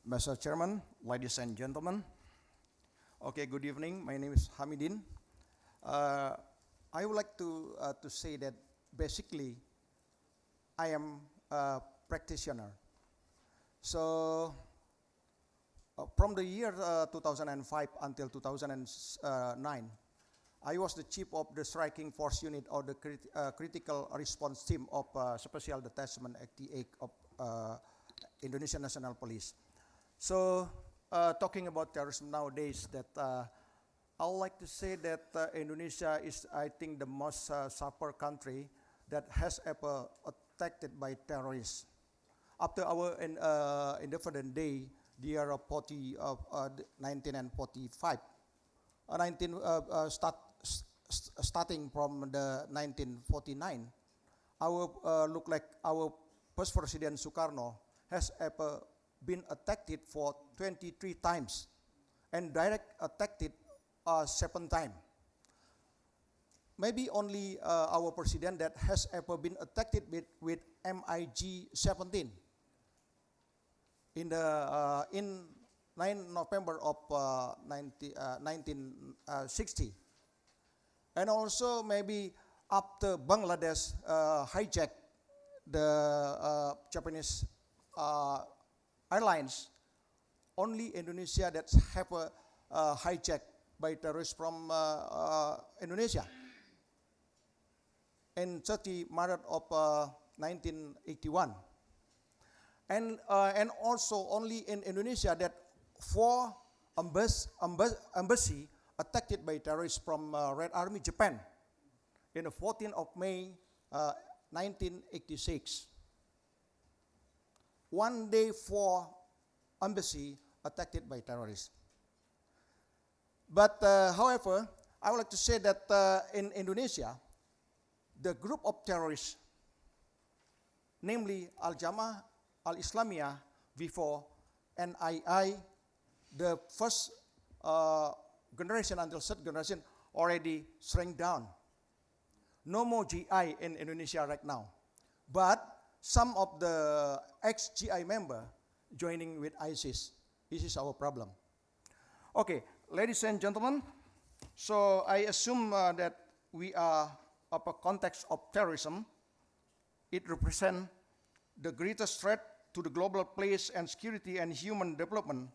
Mr. Chairman, ladies and gentlemen. Okay, good evening. My name is Hamidin. Uh, I would like to say that basically I am a practitioner. So from the year 2005 until 2009, I was the chief of the striking force unit of the critical response team of Special Detachment 88 of Indonesian National Police. So talking about terrorism nowadays, that I would like to say that Indonesia is, I think, the most suffer country that has ever attacked by terrorists. After our independent day, the year of 1945, starting from the 1949, our look like our first president Sukarno has ever been attacked for 23 times and direct attacked 7 times. Maybe only our president that has ever been attacked with MiG-17 in 9 November of 1960. And also maybe after Bangladesh hijacked the Japanese airlines, only Indonesia that have hijacked by terrorists from Indonesia. In 30 March of 1981. And also only in Indonesia that 4 embassy attacked by terrorists from Red Army Japan in the 14th of May 1986. One day 4 embassy attacked by terrorists. But however, I would like to say that in Indonesia, the group of terrorists, namely Al-Jamaah Al-Islamiyah before NII, the first generation until third generation already shrank down. No more GI in Indonesia right now. But some of the ex-GI member joining with ISIS. This is our problem. Okay, ladies and gentlemen, so I assume that we are of a context of terrorism. It represents the greatest threat to the global peace and security and human development.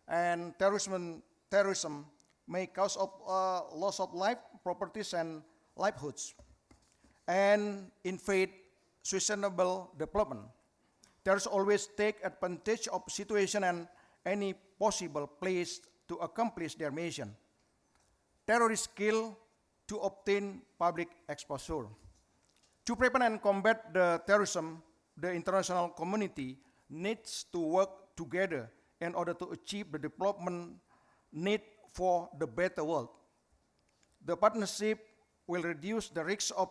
And terrorism may cause loss of life, properties, and livelihoods. And invade sustainable development. Terrorists always take advantage of situation and any possible place to accomplish their mission. Terrorists kill to obtain public exposure. To prevent and combat the terrorism, the international community needs to work together in order to achieve the development need for the better world. The partnership will reduce the risks of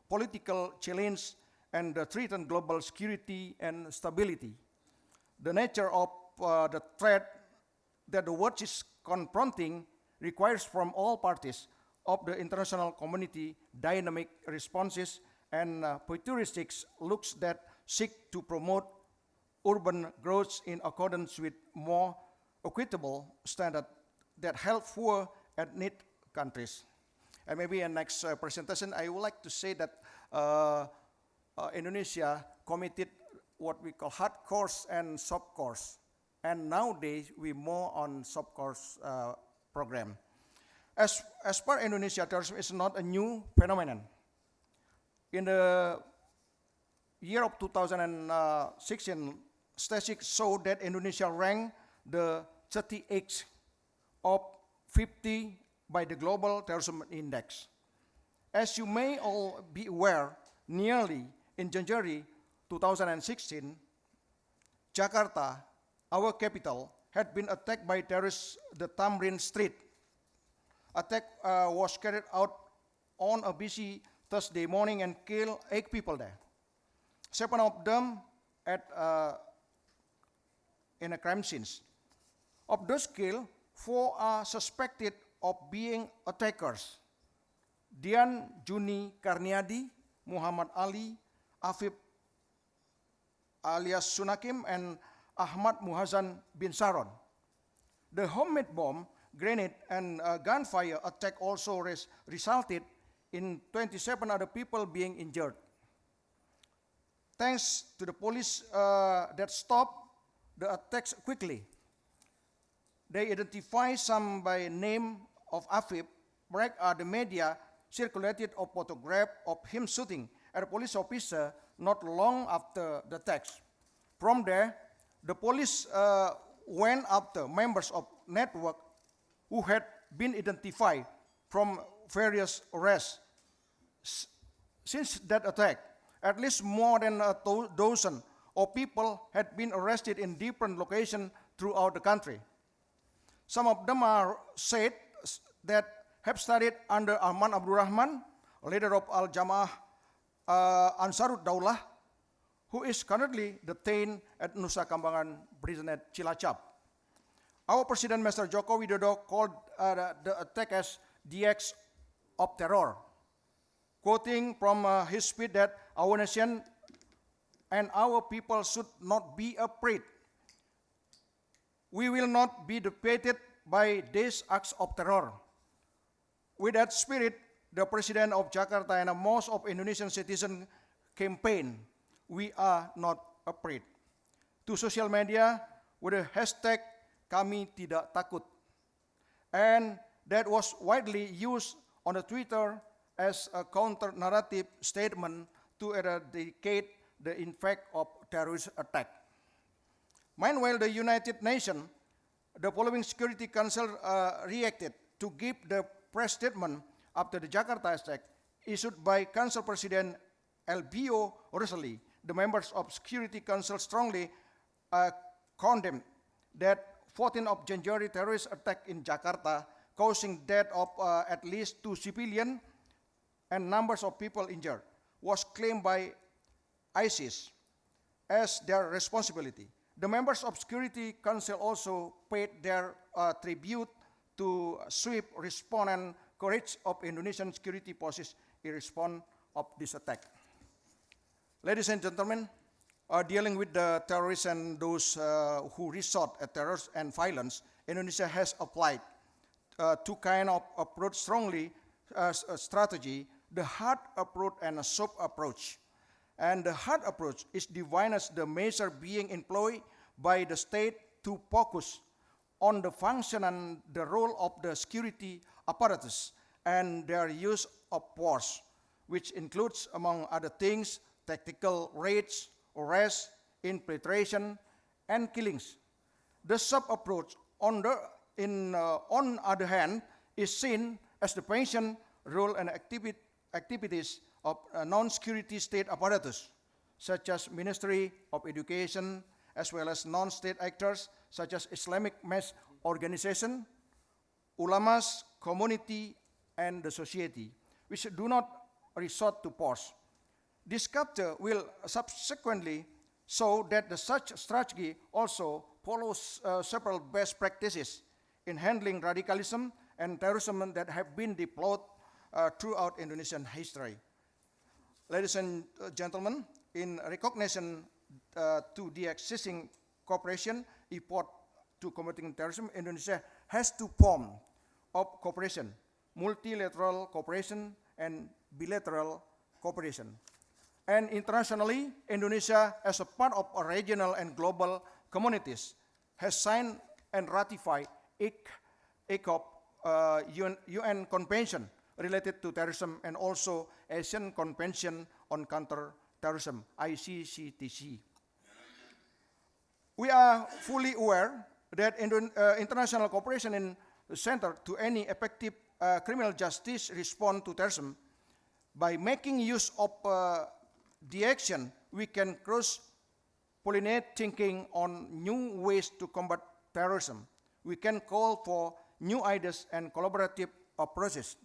political challenge and threaten global security and stability. The nature of the threat that the world is confronting requires from all parties of the international community dynamic responses and futuristic looks that seek to promote urban growth in accordance with more equitable standards that help poor and needy countries. And maybe in next presentation, I would like to say that Indonesia committed what we call hard course and soft course. And nowadays, we more on soft course program. As per Indonesia, terrorism is not a new phenomenon. In the year of 2016, statistics show that Indonesia ranked the 38th of 50 by the Global Terrorism Index. As you may all be aware, nearly in January 2016, Jakarta, our capital, had been attacked by terrorists the Tamrin Street. Attack was carried out on a busy Thursday morning and killed 8 people there. 7 of them in a crime scenes. Of those killed, 4 are suspected of being attackers. Dian Juni Karniadi, Muhammad Ali, Afif alias Sunakim, and Ahmad Muhazan bin Saron. The homemade bomb, grenade, and gunfire attack also resulted in 27 other people being injured. Thanks to the police that stopped the attacks quickly, they identify some by name of Afif. The media circulated a photograph of him shooting at a police officer not long after the attacks. From there, the police went after members of network who had been identified from various arrests. Since that attack, at least more than a dozen of people had been arrested in different locations throughout the country. Some of them are said that have studied under Arman Abdul Rahman, leader of Al-Jama'ah Ansarud Daulah, who is currently detained at Nusa Kambangan prison at Cilacap. Our President, Mr. Joko Widodo, called the attack as the acts of terror, quoting from his speech that our nation and our people should not be afraid. We will not be defeated by these acts of terror. With that spirit, the President of Jakarta and most of Indonesian citizens campaign, "We are not afraid," to social media with the hashtag "Kami Tidak Takut." And that was widely used on the Twitter as a counter-narrative statement to eradicate the impact of terrorist attack. Meanwhile, the United Nations, the following Security Council reacted to give the press statement after the Jakarta attack issued by Council President Elbio Rosali. The members of Security Council strongly condemned that 14th of January terrorist attack in Jakarta, causing death of at least 2 civilians and numbers of people injured, was claimed by ISIS as their responsibility. The members of Security Council also paid their tribute to swift response and courage of Indonesian security forces in response of this attack. Ladies and gentlemen, dealing with the terrorists and those who resort at terror and violence, Indonesia has applied two kinds of approach strongly strategy: the hard approach and a soft approach. And the hard approach is defined as the measure being employed by the state to focus on the function and the role of the security apparatus and their use of force, which includes, among other things, tactical raids, arrests, infiltration, and killings. The soft approach, on the other hand, is seen as the function, role, and activities of non-security state apparatus, such as Ministry of Education, as well as non-state actors, such as Islamic mass organization, ulamas, community, and the society, which do not resort to force. This chapter will subsequently show that such strategy also follows several best practices in handling radicalism and terrorism that have been deployed throughout Indonesian history. Ladies and gentlemen, in recognition to the existing cooperation effort to combating terrorism, Indonesia has two forms of cooperation: multilateral cooperation and bilateral cooperation. And internationally, Indonesia, as a part of a regional and global communities, has signed and ratified ECOP, UN Convention related to terrorism, and also Asian Convention on Counter-Terrorism, ICCTC. We are fully aware that international cooperation is centered to any effective criminal justice response to terrorism. By making use of the action, we can cross-pollinate thinking on new ways to combat terrorism. We can call for new ideas and collaborative approaches,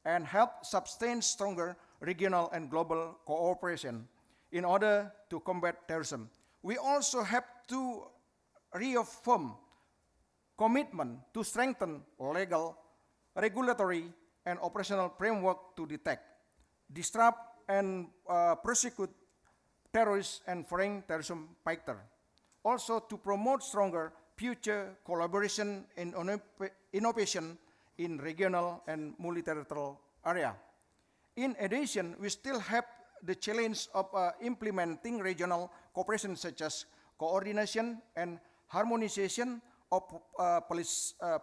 and help sustain stronger regional and global cooperation in order to combat terrorism. We also have to reaffirm commitment to strengthen legal, regulatory, and operational framework to detect, disrupt, and prosecute terrorists and foreign terrorism factors. also to promote stronger future collaboration and innovation in regional and multilateral area. In addition, we still have the challenge of implementing regional cooperation such as coordination and harmonization of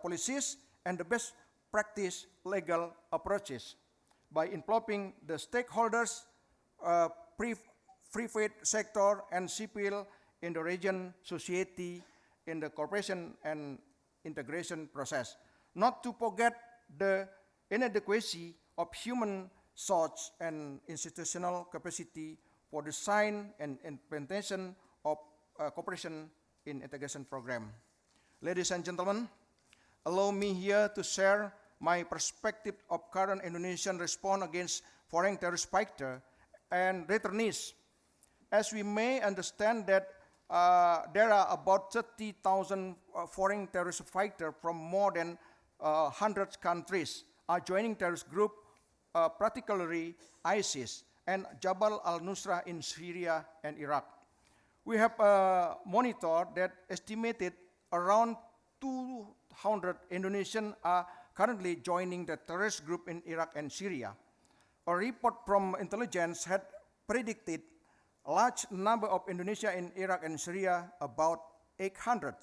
policies and the best practice legal approaches by involving the stakeholders, private sector and civil in the region, society, in the cooperation and integration process. Not to forget the inadequacy of human resource and institutional capacity for design and implementation of cooperation in integration program. Ladies and gentlemen, allow me here to share my perspective of current Indonesian response against foreign terrorist fighter and returnees. As we may understand that there are about 30,000 foreign terrorist fighters from more than 100 countries are joining terrorist group, particularly ISIS and Jabal al-Nusra in Syria and Iraq. We have monitored that estimated around 200 Indonesians are currently joining the terrorist group in Iraq and Syria. A report from intelligence had predicted a large number of Indonesia in Iraq and Syria, about 800.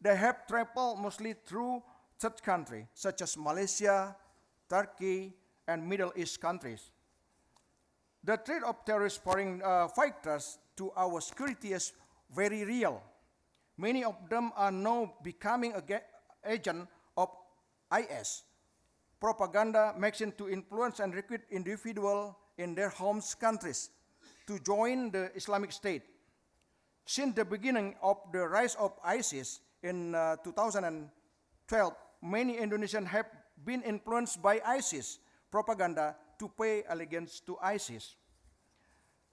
They have traveled mostly through third countries, such as Malaysia, Turkey, and Middle East countries. The threat of terrorist foreign fighters to our security is very real. Many of them are now becoming agents of IS. Propaganda machine to influence and recruit individuals in their home countries to join the Islamic State. Since the beginning of the rise of ISIS in 2012, many Indonesians have been influenced by ISIS propaganda to pay allegiance to ISIS.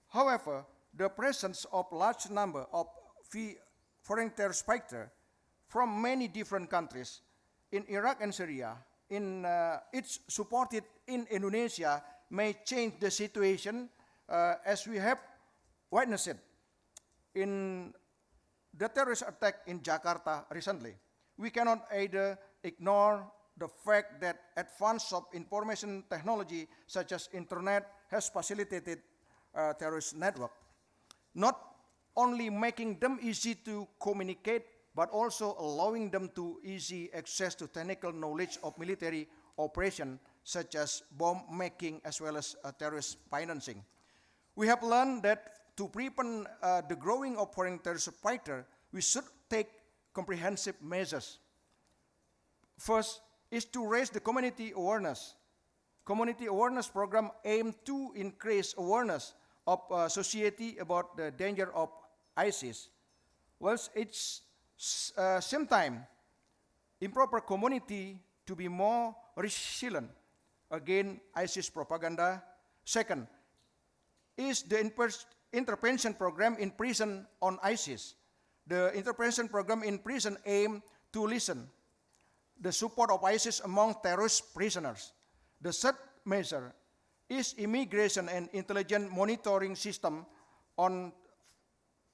However, the presence of large number of foreign terrorist fighters from many different countries in Iraq and Syria, it's supported in Indonesia, may change the situation as we have witnessed it in the terrorist attack in Jakarta recently. We cannot either ignore the fact that advance of information technology such as internet has facilitated terrorist network, not only making them easy to communicate, but also allowing them to easy access to technical knowledge of military operation such as bomb making as well as terrorist financing. We have learned that to prevent the growing of foreign terrorist fighters, we should take comprehensive measures. First is to raise the community awareness. Community awareness program aim to increase awareness of society about the danger of ISIS. Whilst it's same time improper community to be more resilient against ISIS propaganda. Second is the intervention program in prison on ISIS. The intervention program in prison aim to listen the support of ISIS among terrorist prisoners. The third measure is immigration and intelligence monitoring system on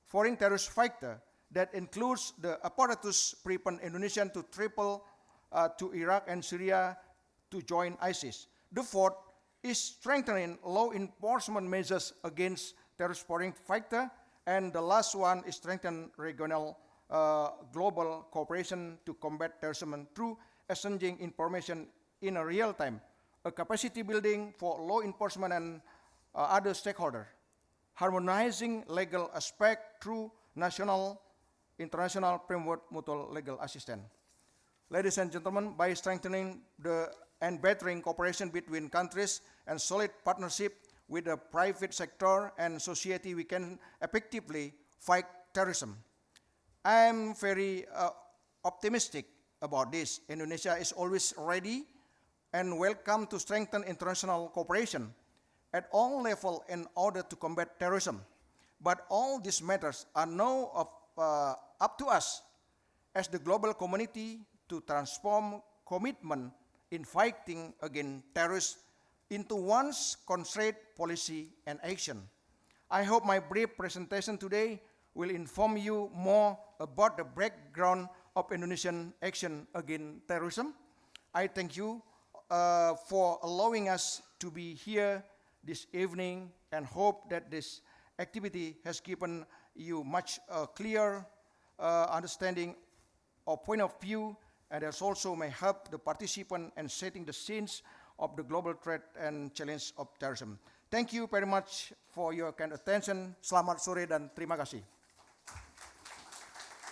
foreign terrorist fighter that includes the apparatus prevent Indonesian to travel to Iraq and Syria to join ISIS. The fourth is strengthening law enforcement measures against terrorist foreign fighter, and the last one is strengthen regional global cooperation to combat terrorism through exchanging information in a real time, a capacity building for law enforcement and other stakeholders, harmonizing legal aspect through national, international framework mutual legal assistance. Ladies and gentlemen, by strengthening and bettering cooperation between countries and solid partnership with the private sector and society, we can effectively fight terrorism. I am very optimistic about this. Indonesia is always ready and welcome to strengthen international cooperation at all levels in order to combat terrorism. But all these matters are now up to us as the global community to transform commitment in fighting against terrorists into one's concerted policy and action. I hope my brief presentation today will inform you more about the background of Indonesian action against terrorism. I thank you for allowing us to be here this evening and hope that this activity has given you much clear understanding or point of view, and has also may help the participant in setting the scenes of the global threat and challenge of terrorism. Thank you very much for your kind attention. Selamat sore dan terima kasih.